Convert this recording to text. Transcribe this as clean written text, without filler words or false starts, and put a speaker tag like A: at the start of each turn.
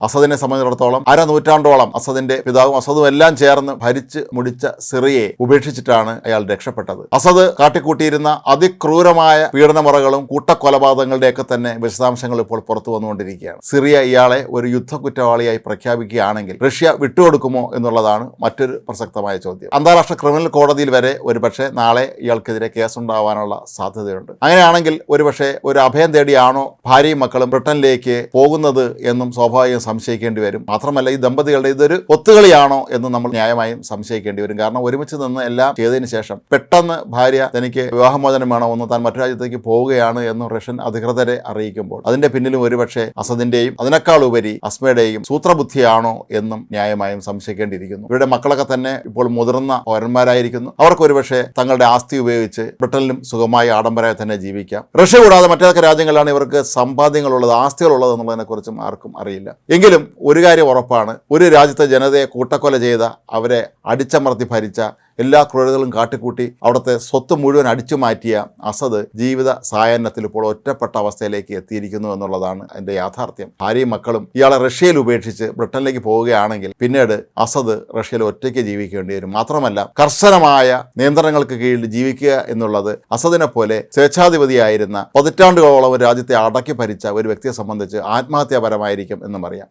A: അസദിനെ സംബന്ധിച്ചിടത്തോളം അരനൂറ്റാണ്ടോളം അസദിന്റെ പിതാവും അസദും എല്ലാം ചേർന്ന് ഭരിച്ച് മുടിച്ച സിറിയയെ ഉപേക്ഷിച്ചിട്ടാണ് അയാൾ രക്ഷപ്പെട്ടത്. അസദ് കാട്ടിക്കൂട്ടിയിരുന്ന അതിക്രൂരമായ പീഡനമുറകളും കൂട്ടക്കൊലപാതകങ്ങളുടെയൊക്കെ തന്നെ വിശദാംശങ്ങൾ ഇപ്പോൾ പുറത്തു വന്നുകൊണ്ടിരിക്കുകയാണ്. സിറിയ ഇയാളെ ഒരു യുദ്ധ കുറ്റവാളിയായി പ്രഖ്യാപിക്കുകയാണെങ്കിൽ റഷ്യ വിട്ടുകൊടുക്കുമോ എന്നുള്ളതാണ് മറ്റൊരു പ്രസക്തമായ ചോദ്യം. അന്താരാഷ്ട്ര ക്രിമിനൽ കോടതിയിൽ വരെ ഒരുപക്ഷെ നാളെ ഇയാൾക്കെതിരെ കേസുണ്ടാവാനുള്ള സാധ്യതയുണ്ട്. അങ്ങനെയാണെങ്കിൽ ഒരുപക്ഷെ ഒരു അഭയം തേടിയാണോ ഭാര്യയും മക്കളും ബ്രിട്ടനിലേക്ക് പോകുന്നത് എന്നും സ്വാഭാവികം സംശയിക്കേണ്ടി വരും. മാത്രമല്ല, ഈ ദമ്പതികളുടെ ഇതൊരു ഒത്തുകളിയാണോ എന്ന് നമ്മൾ ന്യായമായും സംശയിക്കേണ്ടി വരും. കാരണം ഒരുമിച്ച് നിന്ന് എല്ലാം ചെയ്തതിന് ശേഷം പെട്ടെന്ന് ഭാര്യ തനിക്ക് വിവാഹമോചനം വേണമെന്ന് താൻ മറ്റു രാജ്യത്തേക്ക് പോവുകയാണ് എന്ന് റഷ്യൻ അധികൃതരെ അറിയിക്കുമ്പോൾ അതിന്റെ പിന്നിലും ഒരുപക്ഷെ അസദിന്റെയും അതിനേക്കാൾ ഉപരി അസ്മയുടെയും സൂത്രബുദ്ധിയാണോ എന്നും ന്യായമായും സംശയിക്കേണ്ടിയിരിക്കുന്നു. ഇവരുടെ മക്കളൊക്കെ തന്നെ ഇപ്പോൾ മുതിർന്ന പൗരന്മാരായിരിക്കുന്നു. അവർക്ക് ഒരുപക്ഷെ തങ്ങളുടെ ആസ്തി ഉപയോഗിച്ച് ബ്രിട്ടനിലും സുഖമായി ആഡംബരമായി തന്നെ ജീവിക്കാം. റഷ്യ കൂടാതെ മറ്റേതൊക്കെ രാജ്യങ്ങളിലാണ് ഇവർക്ക് സമ്പാദ്യങ്ങളുള്ളത്, ആസ്തികളുള്ളത് എന്നുള്ളതിനെ കുറിച്ചും ആർക്കും അറിയില്ല. എങ്കിലും ഒരു കാര്യം ഉറപ്പാണ്, ഒരു രാജ്യത്തെ ജനതയെ കൂട്ടക്കൊല ചെയ്ത, അവരെ അടിച്ചമർത്തി ഭരിച്ച, എല്ലാ ക്രൂരതകളും കാട്ടിക്കൂട്ടി അവിടുത്തെ സ്വത്ത് മുഴുവൻ അടിച്ചു മാറ്റിയ അസദ് ജീവിത സായാഹ്നത്തിൽ ഇപ്പോൾ ഒറ്റപ്പെട്ട അവസ്ഥയിലേക്ക് എത്തിയിരിക്കുന്നു എന്നുള്ളതാണ് അതിൻ്റെ യാഥാർത്ഥ്യം. ഭാര്യയും മക്കളും ഇയാളെ റഷ്യയിൽ ഉപേക്ഷിച്ച് ബ്രിട്ടനിലേക്ക് പോവുകയാണെങ്കിൽ പിന്നീട് അസദ് റഷ്യയിൽ ഒറ്റയ്ക്ക് ജീവിക്കേണ്ടി വരും. മാത്രമല്ല, കർശനമായ നിയന്ത്രണങ്ങൾക്ക് കീഴിൽ ജീവിക്കുക എന്നുള്ളത് അസദിനെ പോലെ സ്വേച്ഛാധിപതിയായിരുന്ന 10 പതിറ്റാണ്ടുകളോളം രാജ്യത്തെ അടക്കി ഭരിച്ച ഒരു വ്യക്തിയെ സംബന്ധിച്ച് ആത്മഹത്യാപരമായിരിക്കും എന്നും അറിയാം.